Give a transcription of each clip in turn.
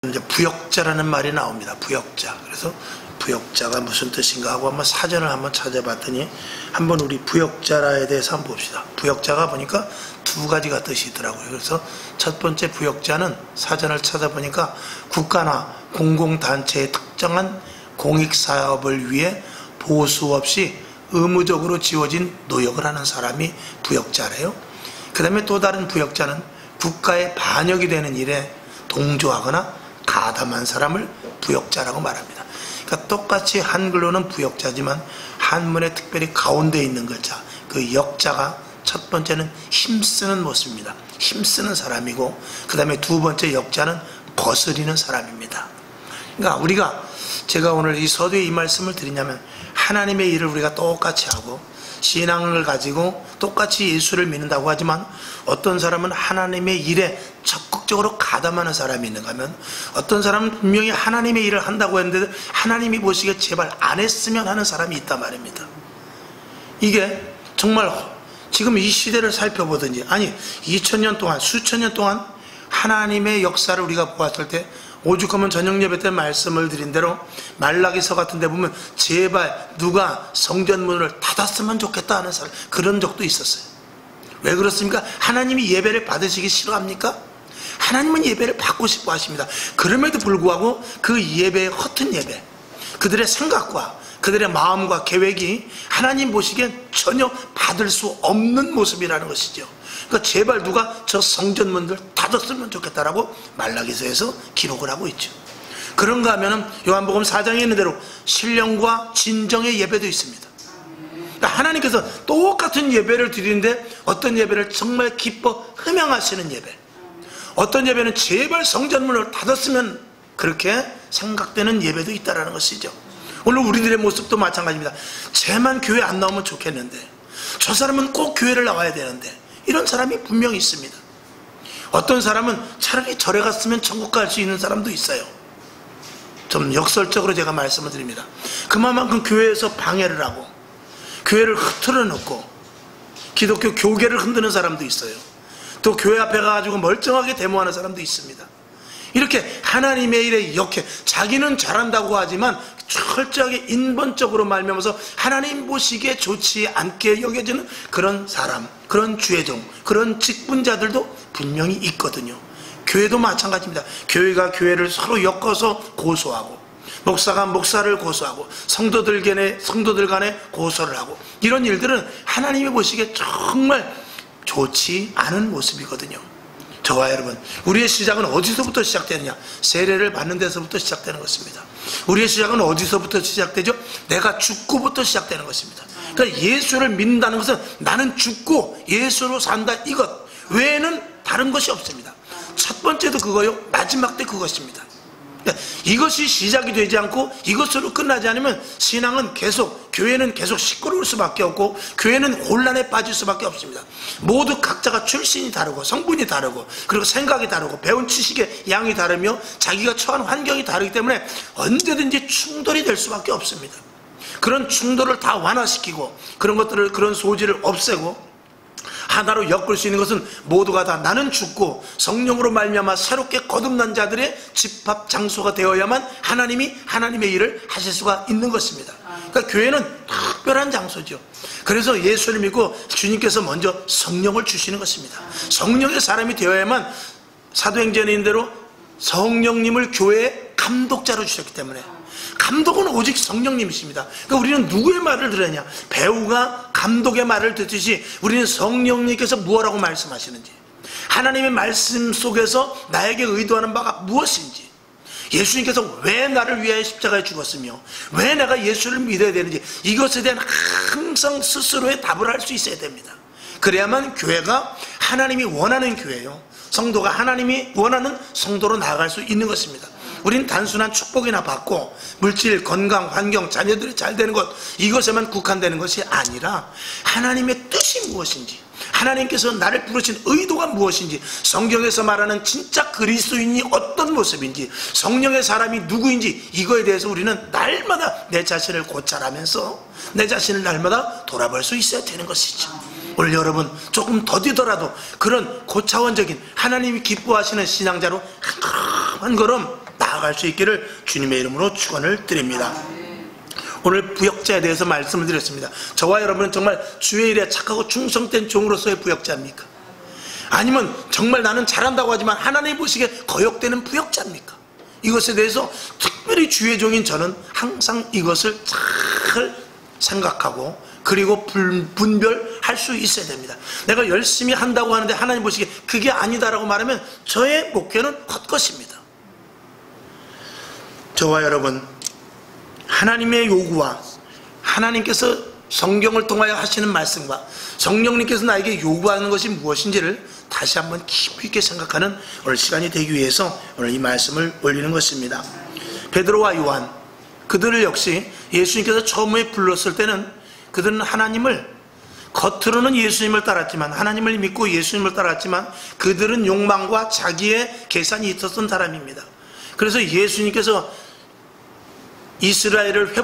이제 부역자라는 말이 나옵니다. 부역자. 그래서 부역자가 무슨 뜻인가 하고 한번 사전을 한번 찾아봤더니 한번 우리 부역자에 대해서 한번 봅시다. 부역자가 보니까 두 가지가 뜻이 있더라고요. 그래서 첫 번째 부역자는 사전을 찾아보니까 국가나 공공단체의 특정한 공익사업을 위해 보수 없이 의무적으로 지어진 노역을 하는 사람이 부역자래요. 그 다음에 또 다른 부역자는 국가의 반역이 되는 일에 동조하거나 가담한 사람을 부역자라고 말합니다. 그러니까 똑같이 한글로는 부역자지만 한문에 특별히 가운데 있는 글자, 그 역자가 첫 번째는 힘쓰는 모습입니다. 힘쓰는 사람이고, 그 다음에 두 번째 역자는 거스리는 사람입니다. 그러니까 제가 오늘 이 서두에 이 말씀을 드리냐면, 하나님의 일을 우리가 똑같이 하고 신앙을 가지고 똑같이 예수를 믿는다고 하지만, 어떤 사람은 하나님의 일에 적극적으로 가담하는 사람이 있는가 하면, 어떤 사람은 분명히 하나님의 일을 한다고 했는데 하나님이 보시기에 제발 안 했으면 하는 사람이 있단 말입니다. 이게 정말 지금 이 시대를 살펴보든지, 아니 2000년 동안 수천 년 동안 하나님의 역사를 우리가 보았을 때, 오죽하면 저녁 예배 때 말씀을 드린 대로 말라기서 같은 데 보면 제발 누가 성전문을 닫았으면 좋겠다 하는 사람, 그런 적도 있었어요. 왜 그렇습니까? 하나님이 예배를 받으시기 싫어합니까? 하나님은 예배를 받고 싶어 하십니다. 그럼에도 불구하고 그 예배의 허튼 예배, 그들의 생각과 그들의 마음과 계획이 하나님 보시기엔 전혀 받을 수 없는 모습이라는 것이죠. 그러니까 제발 누가 저 성전문들 닫았으면 좋겠다라고 말라기서에서 기록을 하고 있죠. 그런가 하면은 요한복음 4장에 있는 대로 신령과 진정의 예배도 있습니다. 그러니까 하나님께서 똑같은 예배를 드리는데 어떤 예배를 정말 기뻐 흠양하시는 예배, 어떤 예배는 제발 성전문을 닫았으면 그렇게 생각되는 예배도 있다는 것이죠. 오늘 우리들의 모습도 마찬가지입니다. 쟤만 교회 안 나오면 좋겠는데, 저 사람은 꼭 교회를 나와야 되는데, 이런 사람이 분명히 있습니다. 어떤 사람은 차라리 절에 갔으면 천국 갈 수 있는 사람도 있어요. 좀 역설적으로 제가 말씀을 드립니다. 그만큼 교회에서 방해를 하고 교회를 흐트러 놓고 기독교 교계를 흔드는 사람도 있어요. 또 교회 앞에 가가지고 멀쩡하게 데모하는 사람도 있습니다. 이렇게 하나님의 일에 역해 자기는 잘한다고 하지만 철저하게 인본적으로 말미암아서 하나님 보시기에 좋지 않게 여겨지는 그런 사람, 그런 주의종, 그런 직분자들도 분명히 있거든요. 교회도 마찬가지입니다. 교회가 교회를 서로 엮어서 고소하고, 목사가 목사를 고소하고, 성도들 간에 고소를 하고, 이런 일들은 하나님이 보시기에 정말 좋지 않은 모습이거든요. 저와 여러분, 우리의 시작은 어디서부터 시작되느냐? 세례를 받는 데서부터 시작되는 것입니다. 우리의 시작은 어디서부터 시작되죠? 내가 죽고부터 시작되는 것입니다. 그러니까 예수를 믿는다는 것은 나는 죽고 예수로 산다, 이것 외에는 다른 것이 없습니다. 첫 번째도 그거요, 마지막 때 그것입니다. 그러니까 이것이 시작이 되지 않고 이것으로 끝나지 않으면 신앙은 계속, 교회는 계속 시끄러울 수밖에 없고 교회는 혼란에 빠질 수밖에 없습니다. 모두 각자가 출신이 다르고 성분이 다르고 그리고 생각이 다르고 배운 지식의 양이 다르며 자기가 처한 환경이 다르기 때문에 언제든지 충돌이 될 수밖에 없습니다. 그런 충돌을 다 완화시키고 그런 것들을, 그런 소지를 없애고 하나로 엮을 수 있는 것은 모두가 다 나는 죽고 성령으로 말미암아 새롭게 거듭난 자들의 집합 장소가 되어야만 하나님이 하나님의 일을 하실 수가 있는 것입니다. 그러니까 교회는 특별한 장소죠. 그래서 예수를 믿고 주님께서 먼저 성령을 주시는 것입니다. 성령의 사람이 되어야만, 사도행전에 있는 대로 성령님을 교회의 감독자로 주셨기 때문에, 감독은 오직 성령님이십니다. 그러니까 우리는 누구의 말을 들으냐? 배우가 감독의 말을 듣듯이 우리는 성령님께서 무엇라고 말씀하시는지, 하나님의 말씀 속에서 나에게 의도하는 바가 무엇인지, 예수님께서 왜 나를 위하여 십자가에 죽었으며 왜 내가 예수를 믿어야 되는지, 이것에 대한 항상 스스로의 답을 할 수 있어야 됩니다. 그래야만 교회가 하나님이 원하는 교회요, 성도가 하나님이 원하는 성도로 나아갈 수 있는 것입니다. 우린 단순한 축복이나 받고 물질, 건강, 환경, 자녀들이 잘 되는 것, 이것에만 국한되는 것이 아니라 하나님의 뜻이 무엇인지, 하나님께서 나를 부르신 의도가 무엇인지, 성경에서 말하는 진짜 그리스도인이 어떤 모습인지, 성령의 사람이 누구인지, 이거에 대해서 우리는 날마다 내 자신을 고찰하면서 내 자신을 날마다 돌아볼 수 있어야 되는 것이죠. 오늘 여러분 조금 더디더라도 그런 고차원적인 하나님이 기뻐하시는 신앙자로 한 걸음 나아갈 수 있기를 주님의 이름으로 축원을 드립니다. 오늘 부역자에 대해서 말씀을 드렸습니다. 저와 여러분은 정말 주의 일에 착하고 충성된 종으로서의 부역자입니까? 아니면 정말 나는 잘한다고 하지만 하나님 보시기에 거역되는 부역자입니까? 이것에 대해서 특별히 주의 종인 저는 항상 이것을 잘 생각하고 그리고 분별할 수 있어야 됩니다. 내가 열심히 한다고 하는데 하나님 보시기에 그게 아니다라고 말하면 저의 목표는 헛것입니다. 저와 여러분, 하나님의 요구와 하나님께서 성경을 통하여 하시는 말씀과 성령님께서 나에게 요구하는 것이 무엇인지를 다시 한번 깊이 있게 생각하는 오늘 시간이 되기 위해서 오늘 이 말씀을 올리는 것입니다. 베드로와 요한, 그들을 역시 예수님께서 처음에 불렀을 때는 그들은 하나님을, 겉으로는 예수님을 따랐지만, 하나님을 믿고 예수님을 따랐지만 그들은 욕망과 자기의 계산이 있었던 사람입니다. 그래서 예수님께서 이스라엘을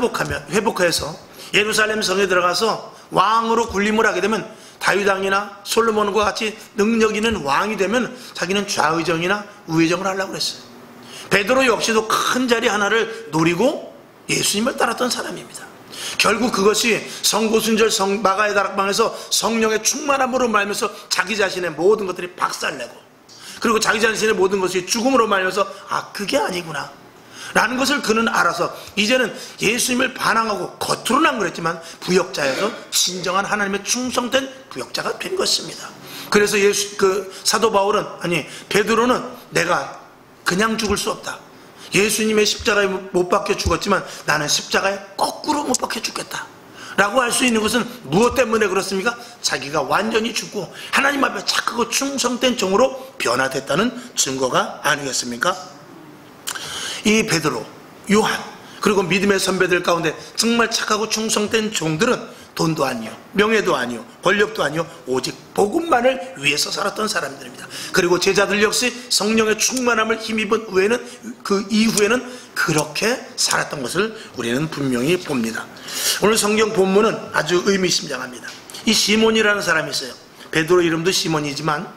회복해서 예루살렘 성에 들어가서 왕으로 군림을 하게 되면 다윗 왕이나 솔로몬과 같이 능력 있는 왕이 되면 자기는 좌의정이나 우의정을 하려고 그랬어요. 베드로 역시도 큰 자리 하나를 노리고 예수님을 따랐던 사람입니다. 결국 그것이 성고순절 마가의 다락방에서 성령의 충만함으로 말면서 자기 자신의 모든 것들이 박살내고, 그리고 자기 자신의 모든 것이 죽음으로 말면서 아, 그게 아니구나 라는 것을 그는 알아서 이제는 예수님을 반항하고 겉으로는 안 그랬지만 부역자여서 진정한 하나님의 충성된 부역자가 된 것입니다. 그래서 사도 바울은, 베드로는 내가 그냥 죽을 수 없다, 예수님의 십자가에 못 박혀 죽었지만 나는 십자가에 거꾸로 못 박혀 죽겠다 라고 할 수 있는 것은 무엇 때문에 그렇습니까? 자기가 완전히 죽고 하나님 앞에 착하고 충성된 종으로 변화됐다는 증거가 아니겠습니까? 이 베드로, 요한, 그리고 믿음의 선배들 가운데 정말 착하고 충성된 종들은 돈도 아니요, 명예도 아니요, 권력도 아니요, 오직 복음만을 위해서 살았던 사람들입니다. 그리고 제자들 역시 성령의 충만함을 힘입은 그 이후에는 그렇게 살았던 것을 우리는 분명히 봅니다. 오늘 성경 본문은 아주 의미심장합니다. 이 시몬이라는 사람이 있어요. 베드로 이름도 시몬이지만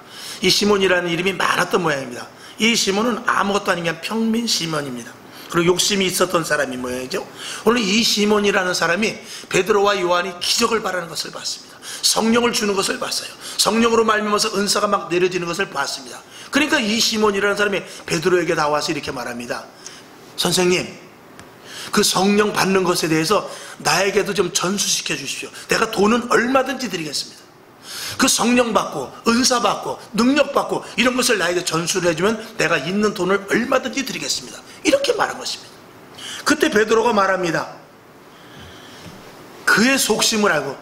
이 시몬이라는 이름이 많았던 모양입니다. 이 시몬은 아무것도 아닌 그냥 평민 시몬입니다. 그리고 욕심이 있었던 사람이 모양이죠. 오늘 이 시몬이라는 사람이 베드로와 요한이 기적을 바라는 것을 봤습니다. 성령을 주는 것을 봤어요. 성령으로 말미암아서 은사가 막 내려지는 것을 봤습니다. 그러니까 이 시몬이라는 사람이 베드로에게 나와서 이렇게 말합니다. 선생님, 그 성령 받는 것에 대해서 나에게도 좀 전수시켜 주십시오. 내가 돈은 얼마든지 드리겠습니다. 그 성령 받고 은사 받고 능력 받고 이런 것을 나에게 전수를 해주면 내가 있는 돈을 얼마든지 드리겠습니다. 이렇게 말한 것입니다. 그때 베드로가 말합니다. 그의 속심을 알고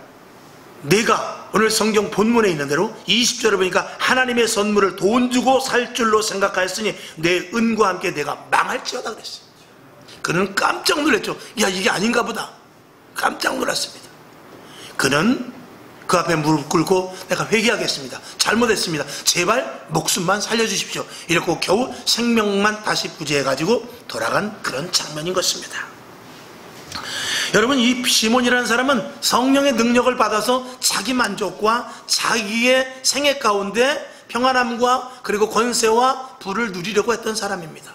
내가 오늘 성경 본문에 있는 대로 20절에 보니까 하나님의 선물을 돈 주고 살 줄로 생각하였으니 내 은과 함께 내가 망할지어다 그랬어요. 그는 깜짝 놀랐죠. 야, 이게 아닌가 보다. 깜짝 놀랐습니다. 그는 그 앞에 무릎 꿇고 내가 회개하겠습니다. 잘못했습니다. 제발 목숨만 살려주십시오. 이렇게 겨우 생명만 다시 구제해가지고 돌아간 그런 장면인 것입니다. 여러분, 이 시몬이라는 사람은 성령의 능력을 받아서 자기 만족과 자기의 생애 가운데 평안함과 그리고 권세와 부를 누리려고 했던 사람입니다.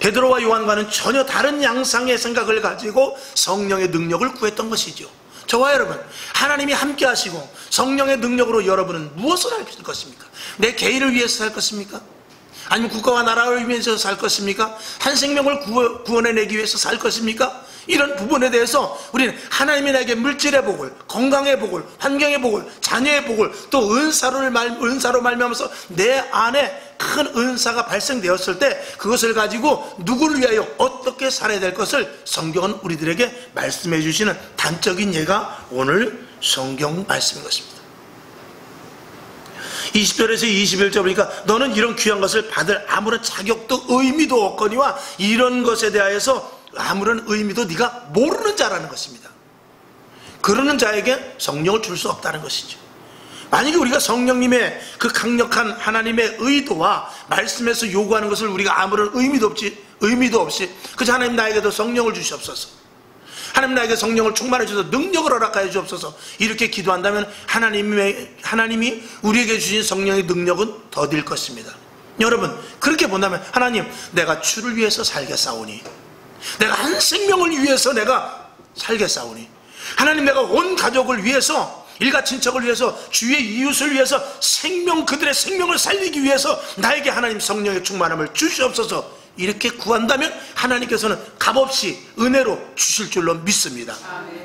베드로와 요한과는 전혀 다른 양상의 생각을 가지고 성령의 능력을 구했던 것이죠. 저와 여러분, 하나님이 함께 하시고 성령의 능력으로 여러분은 무엇을 할 것입니까? 내 개인을 위해서 살 것입니까? 아니면 국가와 나라를 위해서 살 것입니까? 한 생명을 구원해내기 위해서 살 것입니까? 이런 부분에 대해서 우리는 하나님이 나에게 물질의 복을, 건강의 복을, 환경의 복을, 자녀의 복을, 또 은사로 말미암아서 내 안에 큰 은사가 발생되었을 때 그것을 가지고 누구를 위하여 어떻게 살아야 될 것을 성경은 우리들에게 말씀해 주시는 단적인 예가 오늘 성경 말씀인 것입니다. 20절에서 21절 보니까 너는 이런 귀한 것을 받을 아무런 자격도 의미도 없거니와 이런 것에 대하여서 아무런 의미도 네가 모르는 자라는 것입니다. 그러는 자에게 성령을 줄 수 없다는 것이죠. 만약에 우리가 성령님의 그 강력한 하나님의 의도와 말씀에서 요구하는 것을 우리가 아무런 의미도 없이 그저 하나님 나에게도 성령을 주시옵소서, 하나님 나에게 성령을 충만해 주셔서 능력을 허락하여 주옵소서 이렇게 기도한다면 하나님이 우리에게 주신 성령의 능력은 더딜 것입니다. 여러분 그렇게 본다면 하나님 내가 주를 위해서 살겠사오니, 내가 한 생명을 위해서 내가 살겠사오니, 하나님 내가 온 가족을 위해서, 일가 친척을 위해서, 주의 이웃을 위해서 그들의 생명을 살리기 위해서 나에게 하나님 성령의 충만함을 주시옵소서, 이렇게 구한다면 하나님께서는 값없이 은혜로 주실 줄로 믿습니다.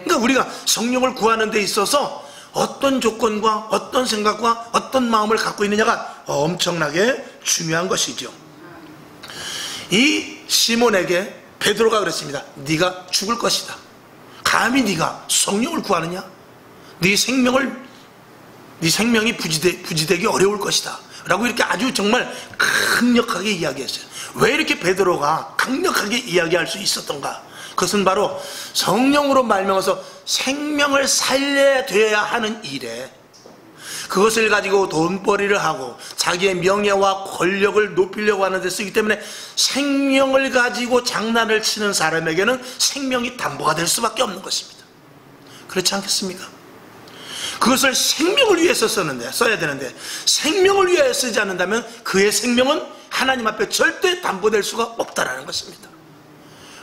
그러니까 우리가 성령을 구하는 데 있어서 어떤 조건과 어떤 생각과 어떤 마음을 갖고 있느냐가 엄청나게 중요한 것이죠. 이 시몬에게 베드로가 그랬습니다. 네가 죽을 것이다. 감히 네가 성령을 구하느냐? 네 생명이 부지되기 어려울 것이다 라고 이렇게 아주 정말 강력하게 이야기했어요. 왜 이렇게 베드로가 강력하게 이야기할 수 있었던가? 그것은 바로 성령으로 말미암아서 생명을 살려야 되어야 하는 일에 그것을 가지고 돈벌이를 하고 자기의 명예와 권력을 높이려고 하는 데 쓰기 때문에 생명을 가지고 장난을 치는 사람에게는 생명이 담보가 될 수밖에 없는 것입니다. 그렇지 않겠습니까? 그것을 생명을 위해서 써야 되는데 생명을 위해 쓰지 않는다면 그의 생명은 하나님 앞에 절대 담보될 수가 없다는 것입니다.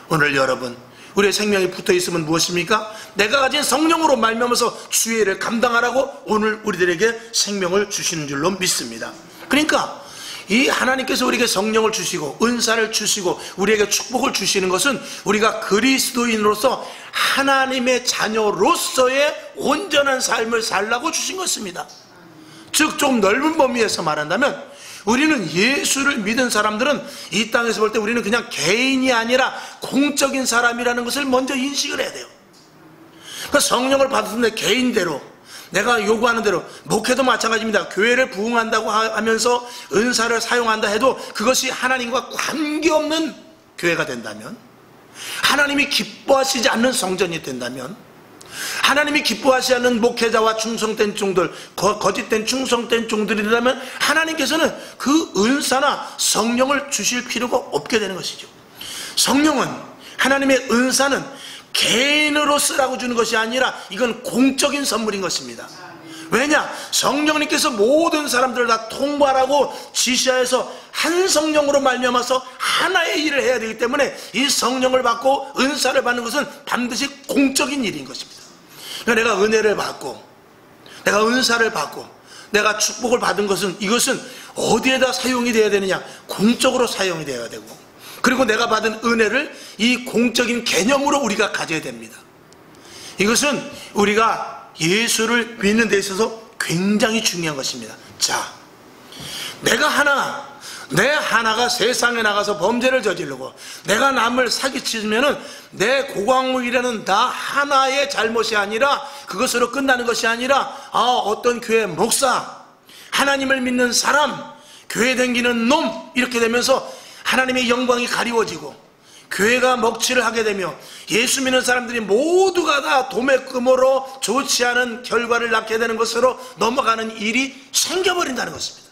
오늘 여러분 우리의 생명이 붙어있으면 무엇입니까? 내가 가진 성령으로 말미암아서 주의 일을 감당하라고 오늘 우리들에게 생명을 주시는 줄로 믿습니다. 그러니까 이 하나님께서 우리에게 성령을 주시고 은사를 주시고 우리에게 축복을 주시는 것은 우리가 그리스도인으로서 하나님의 자녀로서의 온전한 삶을 살라고 주신 것입니다. 즉 좀 넓은 범위에서 말한다면 우리는 예수를 믿은 사람들은 이 땅에서 볼 때 우리는 그냥 개인이 아니라 공적인 사람이라는 것을 먼저 인식을 해야 돼요. 그러니까 성령을 받았는데 개인대로 내가 요구하는 대로, 목회도 마찬가지입니다. 교회를 부흥한다고 하면서 은사를 사용한다 해도 그것이 하나님과 관계없는 교회가 된다면, 하나님이 기뻐하시지 않는 성전이 된다면, 하나님이 기뻐하시지 않는 목회자와 충성된 종들, 거짓된 충성된 종들이라면 하나님께서는 그 은사나 성령을 주실 필요가 없게 되는 것이죠. 성령은, 하나님의 은사는 개인으로 쓰라고 주는 것이 아니라 이건 공적인 선물인 것입니다. 왜냐? 성령님께서 모든 사람들을 다 통괄하고 지시하여서 한 성령으로 말미암아서 하나의 일을 해야 되기 때문에 이 성령을 받고 은사를 받는 것은 반드시 공적인 일인 것입니다. 그러니까 내가 은혜를 받고 내가 은사를 받고 내가 축복을 받은 것은, 이것은 어디에다 사용이 되어야 되느냐? 공적으로 사용이 되어야 되고, 그리고 내가 받은 은혜를 이 공적인 개념으로 우리가 가져야 됩니다. 이것은 우리가 예수를 믿는 데 있어서 굉장히 중요한 것입니다. 자, 내 하나가 세상에 나가서 범죄를 저지르고 내가 남을 사기치면은 내 고광무이라는 나 하나의 잘못이 아니라, 그것으로 끝나는 것이 아니라 어떤 교회 목사, 하나님을 믿는 사람, 교회 다니는 놈, 이렇게 되면서 하나님의 영광이 가리워지고 교회가 먹칠을 하게 되며 예수 믿는 사람들이 모두가 다 도매금으로 좋지 않은 결과를 낳게 되는 것으로 넘어가는 일이 생겨버린다는 것입니다.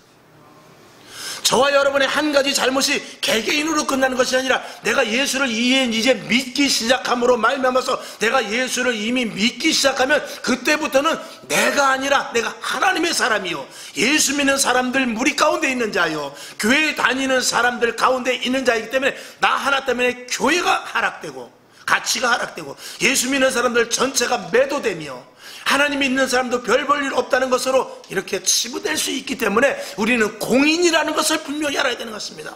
저와 여러분의 한 가지 잘못이 개개인으로 끝나는 것이 아니라 내가 예수를 이제 믿기 시작함으로 말미암아서, 내가 예수를 이미 믿기 시작하면 그때부터는 내가 아니라 내가 하나님의 사람이요, 예수 믿는 사람들 무리 가운데 있는 자요, 교회 다니는 사람들 가운데 있는 자이기 때문에 나 하나 때문에 교회가 하락되고 가치가 하락되고 예수 믿는 사람들 전체가 매도되며 하나님이 있는 사람도 별 볼 일 없다는 것으로 이렇게 치부될 수 있기 때문에 우리는 공인이라는 것을 분명히 알아야 되는 것입니다.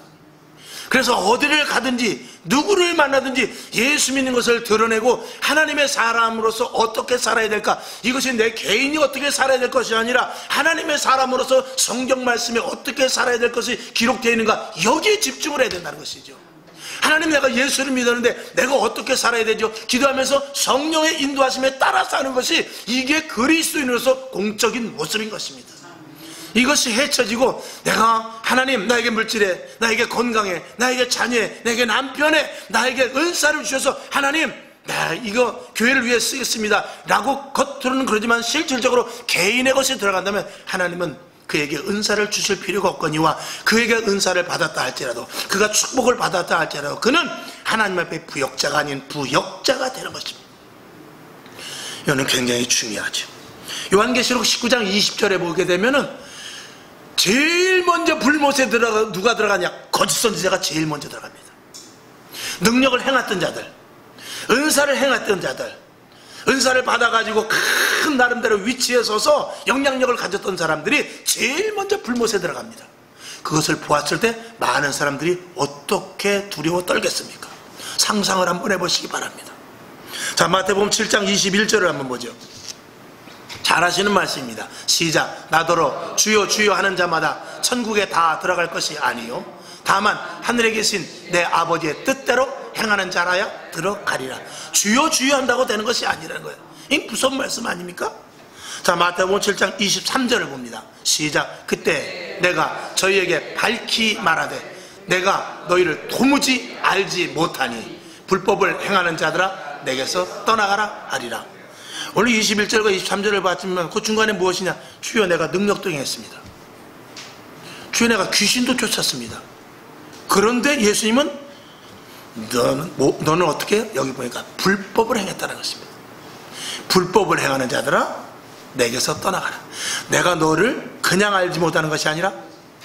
그래서 어디를 가든지 누구를 만나든지 예수 믿는 것을 드러내고 하나님의 사람으로서 어떻게 살아야 될까, 이것이 내 개인이 어떻게 살아야 될 것이 아니라 하나님의 사람으로서 성경 말씀에 어떻게 살아야 될 것이 기록되어 있는가, 여기에 집중을 해야 된다는 것이죠. 하나님, 내가 예수를 믿었는데 내가 어떻게 살아야 되죠? 기도하면서 성령의 인도하심에 따라 사는 것이, 이게 그리스도인으로서 공적인 모습인 것입니다. 이것이 헤쳐지고 내가 하나님 나에게 물질해, 나에게 건강해, 나에게 자녀해, 나에게 남편해, 나에게 은사를 주셔서 하나님 나 이거 교회를 위해 쓰겠습니다 라고 겉으로는 그러지만 실질적으로 개인의 것이 들어간다면 하나님은 그에게 은사를 주실 필요가 없거니와, 그에게 은사를 받았다 할지라도, 그가 축복을 받았다 할지라도 그는 하나님 앞에 부역자가 아닌 부역자가 되는 것입니다. 이거는 굉장히 중요하죠. 요한계시록 19장 20절에 보게 되면은 제일 먼저 불못에 누가 들어가냐? 거짓 선지자가 제일 먼저 들어갑니다. 능력을 행했던 자들, 은사를 행했던 자들, 은사를 받아가지고 큰 나름대로 위치에 서서 영향력을 가졌던 사람들이 제일 먼저 불못에 들어갑니다. 그것을 보았을 때 많은 사람들이 어떻게 두려워 떨겠습니까? 상상을 한번 해보시기 바랍니다. 자, 마태복음 7장 21절을 한번 보죠. 잘 하시는 말씀입니다. 시작. 나더러 주여 주여 하는 자마다 천국에 다 들어갈 것이 아니요 다만 하늘에 계신 내 아버지의 뜻대로 행하는 자라야 들어가리라. 주여 주여 한다고 되는 것이 아니라는 거예요. 이 무서운 말씀 아닙니까? 자, 마태복음 7장 23절을 봅니다. 시작. 그때 내가 저희에게 밝히 말하되 내가 너희를 도무지 알지 못하니 불법을 행하는 자들아 내게서 떠나가라 하리라. 오늘 21절과 23절을 봤지만 그 중간에 무엇이냐? 주여 내가 능력도 행했습니다. 주여 내가 귀신도 쫓았습니다. 그런데 예수님은 너는 어떻게 해요? 여기 보니까 불법을 행했다는 것입니다. 불법을 행하는 자들아 내게서 떠나가라. 내가 너를 그냥 알지 못하는 것이 아니라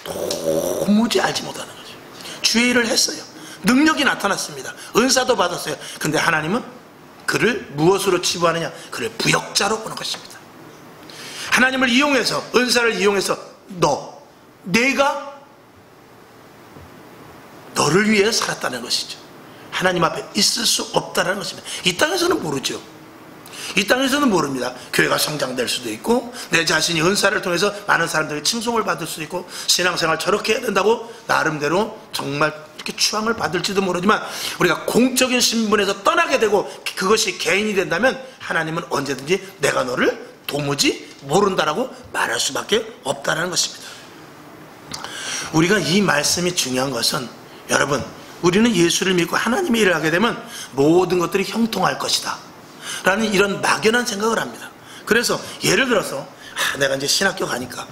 도무지 알지 못하는 거죠. 주의 일을 했어요. 능력이 나타났습니다. 은사도 받았어요. 근데 하나님은 그를 무엇으로 치부하느냐? 그를 부역자로 보는 것입니다. 하나님을 이용해서, 은사를 이용해서 내가 너를 위해 살았다는 것이죠. 하나님 앞에 있을 수 없다는 것입니다. 이 땅에서는 모르죠. 이 땅에서는 모릅니다. 교회가 성장될 수도 있고 내 자신이 은사를 통해서 많은 사람들의 칭송을 받을 수도 있고 신앙생활 저렇게 해야 된다고 나름대로 정말 이렇게 추앙을 받을지도 모르지만 우리가 공적인 신분에서 떠나게 되고 그것이 개인이 된다면 하나님은 언제든지 내가 너를 도무지 모른다라고 말할 수밖에 없다는 것입니다. 우리가 이 말씀이 중요한 것은 여러분, 우리는 예수를 믿고 하나님의 일을 하게 되면 모든 것들이 형통할 것이다 라는 이런 막연한 생각을 합니다. 그래서 예를 들어서 내가 이제 신학교 가니까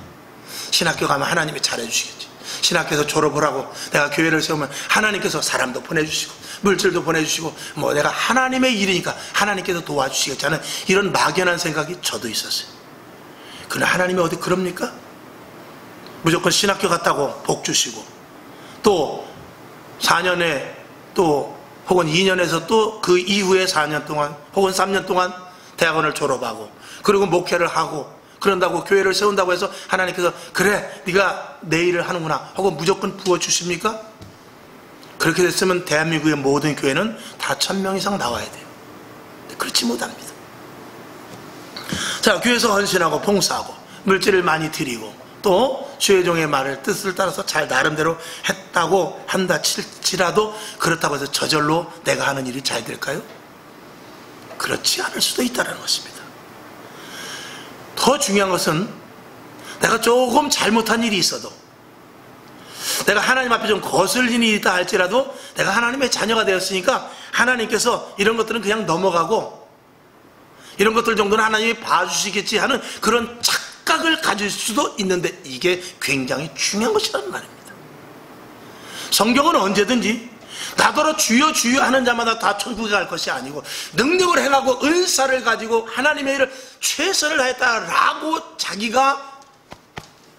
신학교 가면 하나님이 잘해주시겠지. 신학교에서 졸업을 하고 내가 교회를 세우면 하나님께서 사람도 보내주시고 물질도 보내주시고 뭐 내가 하나님의 일이니까 하나님께서 도와주시겠지 하는 이런 막연한 생각이 저도 있었어요. 그러나 하나님이 어디 그럽니까? 무조건 신학교 갔다고 복 주시고 또 4년에 또 혹은 2년에서 또 그 이후에 4년 동안 혹은 3년 동안 대학원을 졸업하고 그리고 목회를 하고 그런다고 교회를 세운다고 해서 하나님께서 그래 네가 내 일을 하는구나 혹은 무조건 부어주십니까? 그렇게 됐으면 대한민국의 모든 교회는 다 1000명 이상 나와야 돼요. 그렇지 못합니다. 자, 교회에서 헌신하고 봉사하고 물질을 많이 드리고 또 주의 종의 말을 뜻을 따라서 잘 나름대로 했다고 한다 칠지라도 그렇다고 해서 저절로 내가 하는 일이 잘 될까요? 그렇지 않을 수도 있다는 것입니다. 더 중요한 것은 내가 조금 잘못한 일이 있어도 내가 하나님 앞에 좀 거슬린 일이 있다 할지라도 내가 하나님의 자녀가 되었으니까 하나님께서 이런 것들은 그냥 넘어가고 이런 것들 정도는 하나님이 봐주시겠지 하는 그런 착각을 가질 수도 있는데 이게 굉장히 중요한 것이라는 말입니다. 성경은 언제든지 나더러 주여 주여 하는 자마다 다 천국에 갈 것이 아니고 능력을 행하고 은사를 가지고 하나님의 일을 최선을 다했다라고 자기가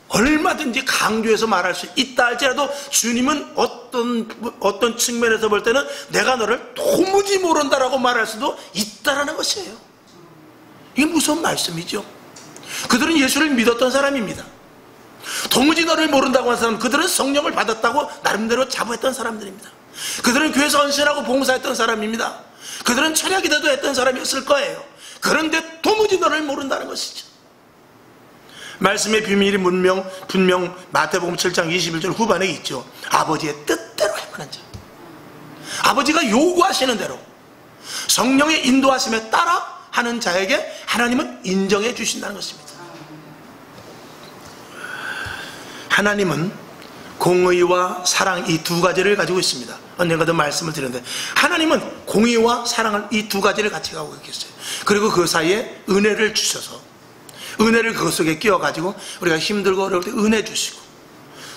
얼마든지 강조해서 말할 수 있다 할지라도 주님은 어떤 측면에서 볼 때는 내가 너를 도무지 모른다라고 말할 수도 있다라는 것이에요. 이게 무서운 말씀이죠. 그들은 예수를 믿었던 사람입니다. 도무지 너를 모른다고 하는 사람, 그들은 성령을 받았다고 나름대로 자부했던 사람들입니다. 그들은 교회에서 헌신하고 봉사했던 사람입니다. 그들은 철야기도도 했던 사람이었을 거예요. 그런데 도무지 너를 모른다는 것이죠. 말씀의 비밀이 분명 마태복음 7장 21절 후반에 있죠. 아버지의 뜻대로 행하는 자, 아버지가 요구하시는 대로 성령의 인도하심에 따라 하는 자에게 하나님은 인정해 주신다는 것입니다. 하나님은 공의와 사랑 이 두 가지를 가지고 있습니다. 언젠가도 말씀을 드렸는데 하나님은 공의와 사랑을 이 두 가지를 같이 가지고 계셨어요. 그리고 그 사이에 은혜를 주셔서 은혜를 그 속에 끼워가지고 우리가 힘들고 어려울 때 은혜 주시고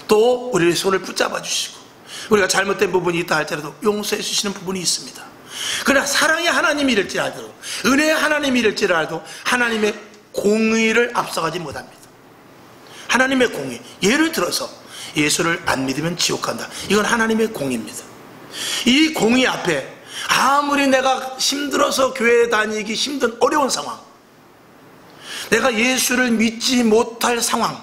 또 우리의 손을 붙잡아 주시고 우리가 잘못된 부분이 있다 할지라도 용서해 주시는 부분이 있습니다. 그러나 사랑의 하나님이랄지라도 은혜의 하나님이랄지라도 하나님의 공의를 앞서가지 못합니다. 하나님의 공의. 예를 들어서 예수를 안 믿으면 지옥 간다. 이건 하나님의 공의입니다. 이 공의 앞에 아무리 내가 힘들어서 교회 다니기 힘든 어려운 상황, 내가 예수를 믿지 못할 상황,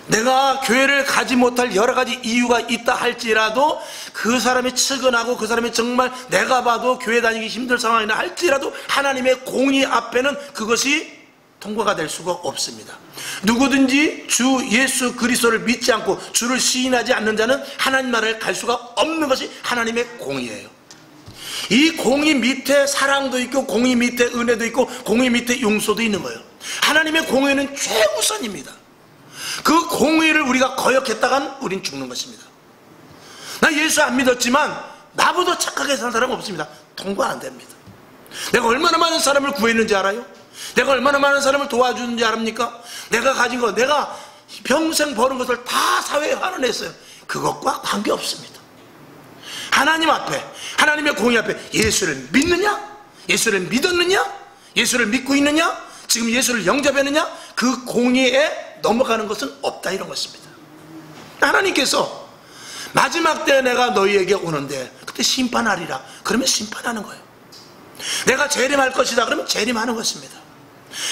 내가 교회를 가지 못할 여러 가지 이유가 있다 할지라도 그 사람이 측은하고 그 사람이 정말 내가 봐도 교회 다니기 힘들 상황이나 할지라도 하나님의 공의 앞에는 그것이 통과가 될 수가 없습니다. 누구든지 주 예수 그리스도를 믿지 않고 주를 시인하지 않는 자는 하나님 나라에 갈 수가 없는 것이 하나님의 공의예요. 이 공의 밑에 사랑도 있고 공의 밑에 은혜도 있고 공의 밑에 용서도 있는 거예요. 하나님의 공의는 최우선입니다. 그 공의를 우리가 거역했다간 우린 죽는 것입니다. 나 예수 안 믿었지만 나보다 착하게 사는 사람은 없습니다. 통과 안 됩니다. 내가 얼마나 많은 사람을 구했는지 알아요? 내가 얼마나 많은 사람을 도와주는지 압니까? 내가 가진 거, 내가 평생 버는 것을 다 사회에 환원했어요. 그것과 관계없습니다. 하나님 앞에, 하나님의 공의 앞에 예수를 믿느냐? 예수를 믿었느냐? 예수를 믿고 있느냐? 지금 예수를 영접했느냐? 그 공의에 넘어가는 것은 없다, 이런 것입니다. 하나님께서 마지막 때 내가 너희에게 오는데 그때 심판하리라. 그러면 심판하는 거예요. 내가 재림할 것이다. 그러면 재림하는 것입니다.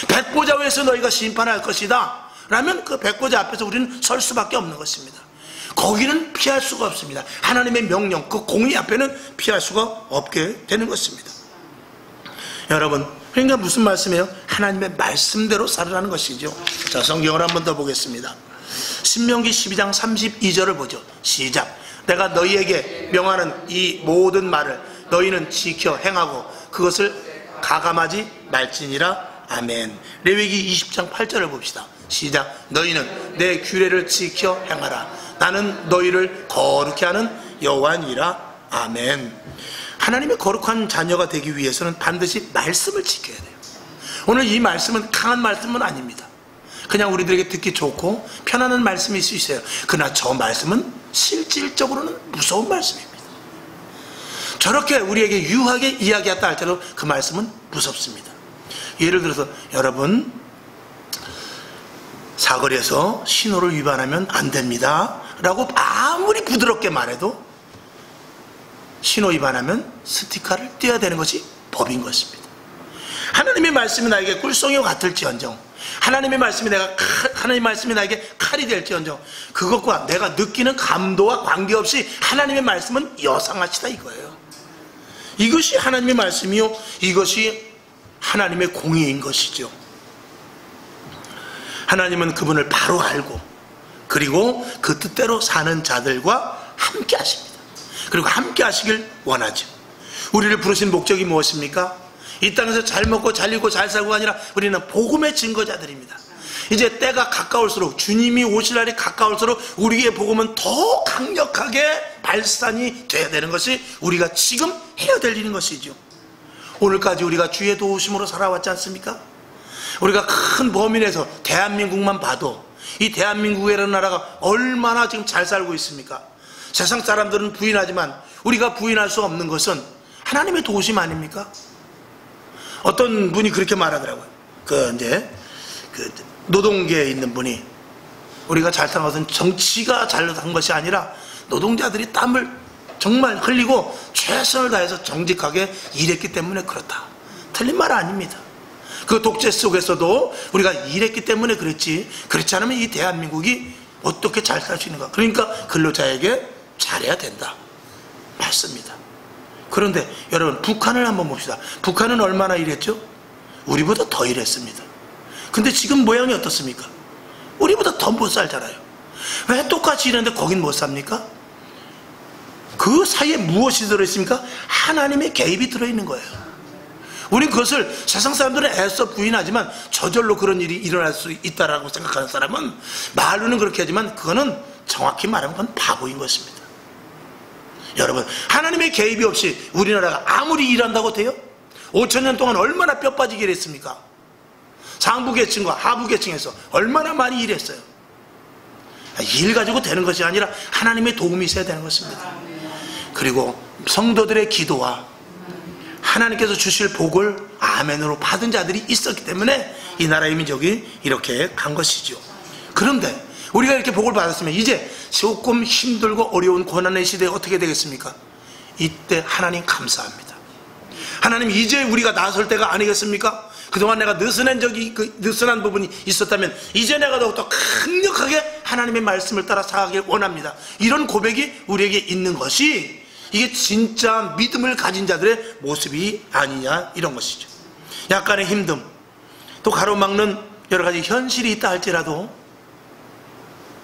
백보좌에서 너희가 심판할 것이다 라면 그 백보좌 앞에서 우리는 설 수밖에 없는 것입니다. 거기는 피할 수가 없습니다. 하나님의 명령, 그 공의 앞에는 피할 수가 없게 되는 것입니다. 여러분, 그러니까 무슨 말씀이에요? 하나님의 말씀대로 살으라는 것이죠. 자, 성경을 한 번 더 보겠습니다. 신명기 12장 32절을 보죠. 시작. 내가 너희에게 명하는 이 모든 말을 너희는 지켜 행하고 그것을 가감하지 말지니라. 아멘. 레위기 20장 8절을 봅시다. 시작. 너희는 내 규례를 지켜 행하라. 나는 너희를 거룩히 하는 여호와니라. 아멘. 하나님의 거룩한 자녀가 되기 위해서는 반드시 말씀을 지켜야 돼요. 오늘 이 말씀은 강한 말씀은 아닙니다. 그냥 우리들에게 듣기 좋고 편안한 말씀일 수 있어요. 그러나 저 말씀은 실질적으로는 무서운 말씀입니다. 저렇게 우리에게 유하게 이야기했다 할지라도 그 말씀은 무섭습니다. 예를 들어서 여러분, 사거리에서 신호를 위반하면 안 됩니다 라고 아무리 부드럽게 말해도 신호 위반하면 스티커를 떼어야 되는 것이 법인 것입니다. 하나님의 말씀이 나에게 꿀송이와 같을지언정, 하나님의 말씀이 나에게 칼이 될지언정, 그것과 내가 느끼는 감도와 관계없이 하나님의 말씀은 여상하시다 이거예요. 이것이 하나님의 말씀이요, 이것이 하나님의 공의인 것이죠. 하나님은 그분을 바로 알고 그리고 그 뜻대로 사는 자들과 함께 하십니다. 그리고 함께 하시길 원하죠. 우리를 부르신 목적이 무엇입니까? 이 땅에서 잘 먹고 잘 입고 잘 살고가 아니라 우리는 복음의 증거자들입니다. 이제 때가 가까울수록, 주님이 오실 날이 가까울수록 우리의 복음은 더 강력하게 발산이 돼야 되는 것이 우리가 지금 해야 될 일인 것이죠. 오늘까지 우리가 주의 도우심으로 살아왔지 않습니까? 우리가 큰 범위 내에서 대한민국만 봐도 이 대한민국이라는 나라가 얼마나 지금 잘 살고 있습니까? 세상 사람들은 부인하지만 우리가 부인할 수 없는 것은 하나님의 도우심 아닙니까? 어떤 분이 그렇게 말하더라고요. 노동계에 있는 분이, 우리가 잘 산 것은 정치가 잘 산 것이 아니라 노동자들이 땀을 정말 흘리고 최선을 다해서 정직하게 일했기 때문에 그렇다. 틀린 말 아닙니다. 그 독재 속에서도 우리가 일했기 때문에 그랬지, 그렇지 않으면 이 대한민국이 어떻게 잘 살 수 있는가. 그러니까 근로자에게 잘해야 된다. 맞습니다. 그런데 여러분, 북한을 한번 봅시다. 북한은 얼마나 일했죠? 우리보다 더 일했습니다. 근데 지금 모양이 어떻습니까? 우리보다 더 못 살잖아요. 왜 똑같이 일했는데 거긴 못 삽니까? 그 사이에 무엇이 들어있습니까? 하나님의 개입이 들어있는 거예요. 우린 그것을, 세상 사람들은 애써 부인하지만 저절로 그런 일이 일어날 수 있다라고 생각하는 사람은 말로는 그렇게 하지만 그거는 정확히 말하면 그건 바보인 것입니다. 여러분, 하나님의 개입이 없이 우리나라가 아무리 일한다고 돼요? 5,000년 동안 얼마나 뼈 빠지게 일했습니까? 상부계층과 하부계층에서 얼마나 많이 일했어요. 일 가지고 되는 것이 아니라 하나님의 도움이 있어야 되는 것입니다. 그리고 성도들의 기도와 하나님께서 주실 복을 아멘으로 받은 자들이 있었기 때문에 이 나라의 민족이 이렇게 간 것이죠. 그런데 우리가 이렇게 복을 받았으면 이제 조금 힘들고 어려운 고난의 시대에 어떻게 되겠습니까? 이때 하나님 감사합니다. 하나님, 이제 우리가 나설 때가 아니겠습니까? 그동안 내가 느슨한 부분이 있었다면 이제 내가 더욱더 강력하게 하나님의 말씀을 따라 살아가길 원합니다. 이런 고백이 우리에게 있는 것이 이게 진짜 믿음을 가진 자들의 모습이 아니냐, 이런 것이죠. 약간의 힘듦, 또 가로막는 여러 가지 현실이 있다 할지라도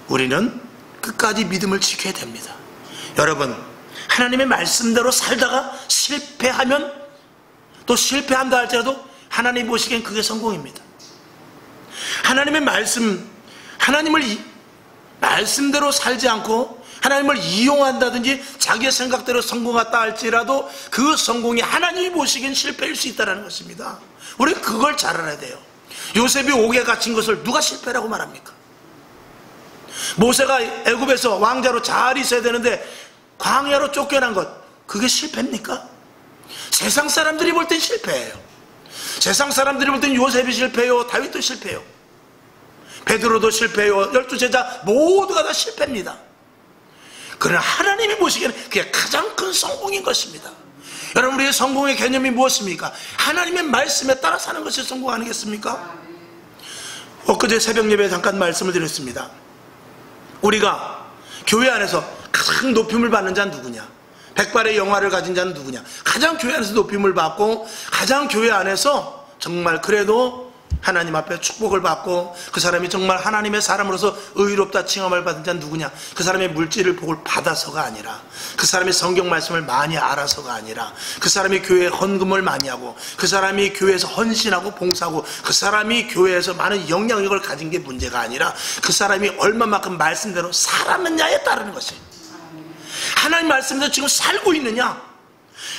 우리는 끝까지 믿음을 지켜야 됩니다. 여러분, 하나님의 말씀대로 살다가 실패하면, 또 실패한다 할지라도 하나님 보시기엔 그게 성공입니다. 하나님의 하나님을 말씀대로 살지 않고 하나님을 이용한다든지 자기의 생각대로 성공했다 할지라도 그 성공이 하나님이 보시기엔 실패일 수 있다는 것입니다. 우리는 그걸 잘 알아야 돼요. 요셉이 옥에 갇힌 것을 누가 실패라고 말합니까? 모세가 애굽에서 왕자로 잘 있어야 되는데 광야로 쫓겨난 것, 그게 실패입니까? 세상 사람들이 볼 땐 실패예요. 세상 사람들이 볼 땐 요셉이 실패요, 다윗도 실패요, 베드로도 실패요, 12제자 모두가 다 실패입니다. 그러나 하나님이 보시기에는 그게 가장 큰 성공인 것입니다. 여러분, 우리의 성공의 개념이 무엇입니까? 하나님의 말씀에 따라 사는 것이 성공 아니겠습니까? 엊그제 새벽 예배에 잠깐 말씀을 드렸습니다. 우리가 교회 안에서 가장 높임을 받는 자는 누구냐? 백발의 영화를 가진 자는 누구냐? 가장 교회 안에서 높임을 받고 가장 교회 안에서 정말 그래도 하나님 앞에 축복을 받고 그 사람이 정말 하나님의 사람으로서 의롭다 칭함을 받은 자는 누구냐? 그 사람의 물질을 복을 받아서가 아니라, 그 사람이 성경 말씀을 많이 알아서가 아니라, 그 사람이 교회에 헌금을 많이 하고, 그 사람이 교회에서 헌신하고 봉사하고, 그 사람이 교회에서 많은 영향력을 가진 게 문제가 아니라 그 사람이 얼마만큼 말씀대로 살았느냐에 따르는 것이에요. 하나님 말씀대로 지금 살고 있느냐,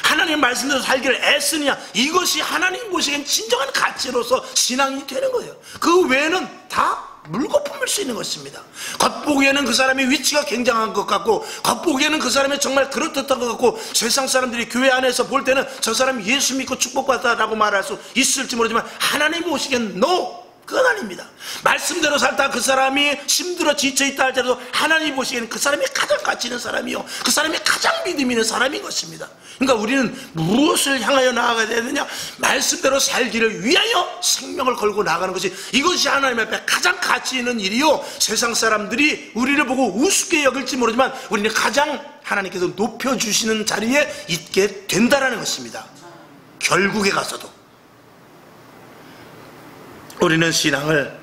하나님 말씀대로 살기를 애쓰느냐, 이것이 하나님 보시기엔 진정한 가치로서 신앙이 되는 거예요. 그 외에는 다 물거품일 수 있는 것입니다. 겉보기에는 그 사람의 위치가 굉장한 것 같고, 겉보기에는 그 사람이 정말 그렇듯한 것 같고, 세상 사람들이 교회 안에서 볼 때는 저 사람이 예수 믿고 축복받았다라고 말할 수 있을지 모르지만 하나님 보시기엔 NO! 그건 아닙니다. 말씀대로 살다 그 사람이 힘들어 지쳐있다 할지라도 하나님 보시기에는 그 사람이 가장 가치 있는 사람이요, 그 사람이 가장 믿음 있는 사람인 것입니다. 그러니까 우리는 무엇을 향하여 나아가야 되느냐? 말씀대로 살기를 위하여 생명을 걸고 나가는 것이, 이것이 하나님 앞에 가장 가치 있는 일이요, 세상 사람들이 우리를 보고 우습게 여길지 모르지만 우리는 가장 하나님께서 높여주시는 자리에 있게 된다는 것입니다. 결국에 가서도 우리는 신앙을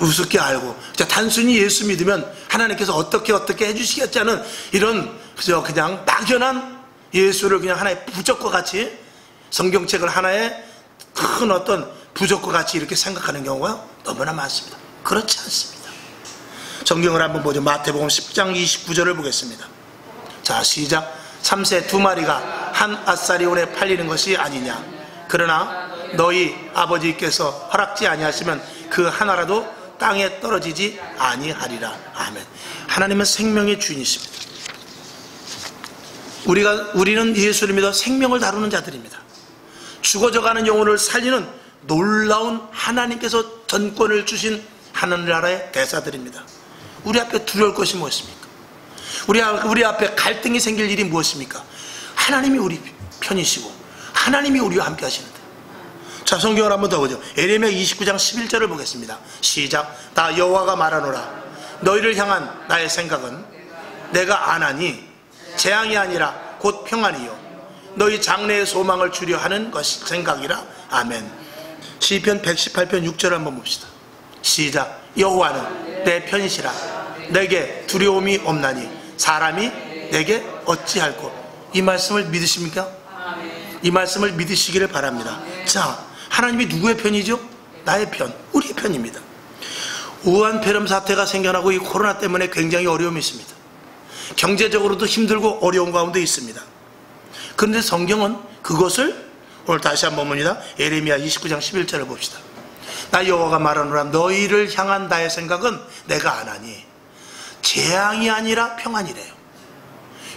우습게 알고 단순히 예수 믿으면 하나님께서 어떻게 해주시겠지 하는 이런 그냥 막연한 예수를 그냥 하나의 부적과 같이, 성경책을 하나의 큰 어떤 부적과 같이 이렇게 생각하는 경우가 너무나 많습니다. 그렇지 않습니다. 성경을 한번 보죠. 마태복음 10장 29절을 보겠습니다. 자, 시작. 참새 2마리가 한 아사리온에 팔리는 것이 아니냐? 그러나 너희 아버지께서 허락지 아니하시면 그 하나라도 땅에 떨어지지 아니하리라. 아멘. 하나님은 생명의 주인이십니다. 우리는 예수를 믿어 생명을 다루는 자들입니다. 죽어져가는 영혼을 살리는 놀라운 하나님께서 전권을 주신 하늘나라의 대사들입니다. 우리 앞에 두려울 것이 무엇입니까? 우리 앞에 갈등이 생길 일이 무엇입니까? 하나님이 우리 편이시고 하나님이 우리와 함께 하시는데. 자, 성경을 한번 더 보죠. 에레미야 29장 11절을 보겠습니다. 시작. 나 여호와가 말하노라. 너희를 향한 나의 생각은 내가 안하니 재앙이 아니라 곧 평안이요 너희 장래의 소망을 주려 하는 것이 생각이라. 아멘. 시편 118편 6절 한번 봅시다. 시작. 여호와는 내 편이시라. 내게 두려움이 없나니 사람이 내게 어찌할꼬. 이 말씀을 믿으십니까? 이 말씀을 믿으시기를 바랍니다. 자, 하나님이 누구의 편이죠? 나의 편, 우리의 편입니다. 우한 폐렴 사태가 생겨나고 이 코로나 때문에 굉장히 어려움이 있습니다. 경제적으로도 힘들고 어려운 가운데 있습니다. 그런데 성경은 그것을 오늘 다시 한번 봅니다. 에레미야 29장 11절을 봅시다. 나 여호와가 말하노라. 너희를 향한 나의 생각은 내가 안하니 재앙이 아니라 평안이래요.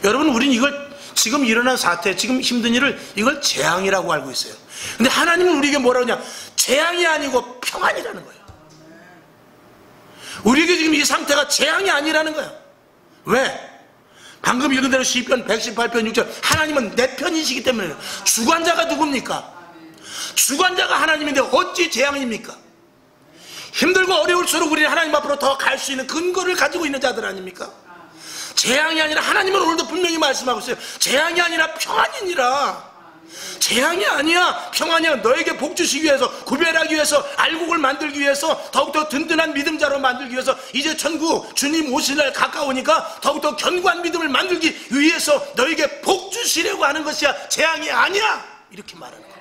여러분, 우린 이걸 지금 일어난 사태, 지금 힘든 일을 이걸 재앙이라고 알고 있어요. 근데 하나님은 우리에게 뭐라고 하냐? 재앙이 아니고 평안이라는 거예요. 우리에게 지금 이 상태가 재앙이 아니라는 거야. 왜? 방금 읽은 대로 시편 118편 6절 하나님은 내 편이시기 때문에. 주관자가 누굽니까? 주관자가 하나님인데 어찌 재앙입니까? 힘들고 어려울수록 우리는 하나님 앞으로 더 갈 수 있는 근거를 가지고 있는 자들 아닙니까? 재앙이 아니라, 하나님은 오늘도 분명히 말씀하고 있어요. 재앙이 아니라 평안이니라. 재앙이 아니야, 평안이야. 너에게 복 주시기 위해서, 구별하기 위해서, 알곡을 만들기 위해서, 더욱더 든든한 믿음자로 만들기 위해서, 이제 천국 주님 오실 날 가까우니까 더욱더 견고한 믿음을 만들기 위해서 너에게 복 주시려고 하는 것이야, 재앙이 아니야, 이렇게 말하는 거야.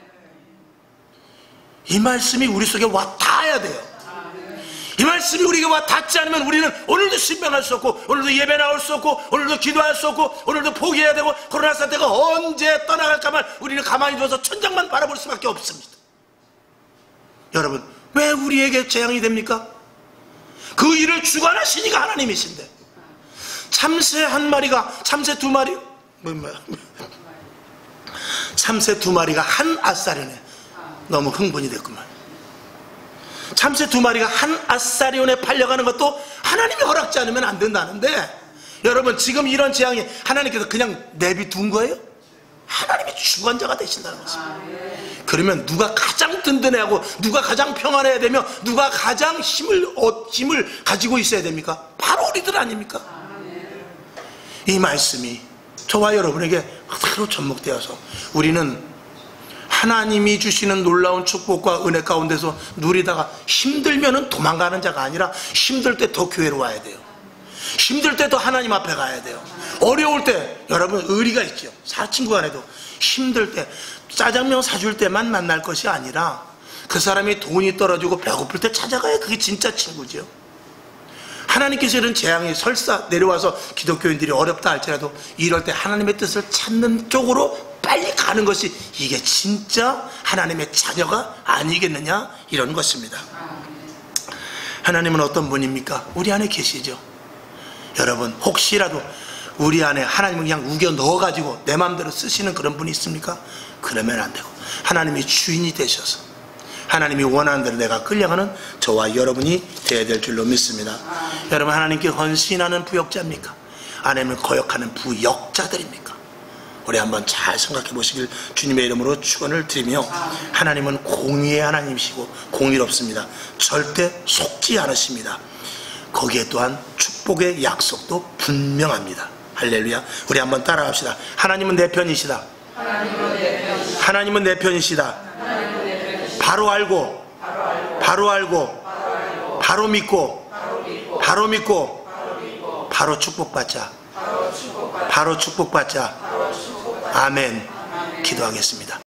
이 말씀이 우리 속에 와 닿아야 돼요. 이 말씀이 우리가 와 닿지 않으면 우리는 오늘도 신방할 수 없고, 오늘도 예배 나올 수 없고, 오늘도 기도할 수 없고, 오늘도 포기해야 되고, 코로나 사태가 언제 떠나갈까만 우리는 가만히 두어서 천장만 바라볼 수밖에 없습니다. 여러분, 왜 우리에게 재앙이 됩니까? 그 일을 주관하시니까 하나님이신데. 참새 한 마리가, 참새 두 마리, 참새 두 마리가 한 아사리네. 너무 흥분이 됐구만. 참새 두 마리가 한 아사리온에 팔려가는 것도 하나님이 허락지 않으면 안 된다는데, 여러분 지금 이런 재앙이 하나님께서 그냥 내비둔 거예요? 하나님이 주관자가 되신다는 것입니다. 그러면 누가 가장 든든해하고, 누가 가장 평안해야 되며, 누가 가장 힘을 가지고 있어야 됩니까? 바로 우리들 아닙니까? 이 말씀이 저와 여러분에게 그대로 접목되어서 우리는 하나님이 주시는 놀라운 축복과 은혜 가운데서 누리다가 힘들면은 도망가는 자가 아니라, 힘들 때 더 교회로 와야 돼요. 힘들 때 더 하나님 앞에 가야 돼요. 어려울 때 여러분 의리가 있죠. 친구 간에도 힘들 때 짜장면 사줄 때만 만날 것이 아니라, 그 사람이 돈이 떨어지고 배고플 때 찾아가야 그게 진짜 친구죠. 하나님께서 이런 재앙이 설사 내려와서 기독교인들이 어렵다 할지라도, 이럴 때 하나님의 뜻을 찾는 쪽으로 빨리 가는 것이, 이게 진짜 하나님의 자녀가 아니겠느냐, 이런 것입니다. 하나님은 어떤 분입니까? 우리 안에 계시죠. 여러분 혹시라도 우리 안에 하나님을 그냥 우겨 넣어가지고 내 마음대로 쓰시는 그런 분이 있습니까? 그러면 안 되고, 하나님이 주인이 되셔서 하나님이 원하는 대로 내가 끌려가는 저와 여러분이 되어야 될 줄로 믿습니다. 여러분, 하나님께 헌신하는 부역자입니까? 아니면 거역하는 부역자들입니까? 우리 한번 잘 생각해 보시길 주님의 이름으로 축원을 드리며, 하나님은 공의의 하나님이시고 공의롭습니다. 절대 속지 않으십니다. 거기에 또한 축복의 약속도 분명합니다. 할렐루야. 우리 한번 따라합시다. 하나님은 내 편이시다. 하나님은 내 편이시다. 바로 알고, 바로 믿고, 바로 축복받자. 바로 축복받자. 아멘. 기도하겠습니다.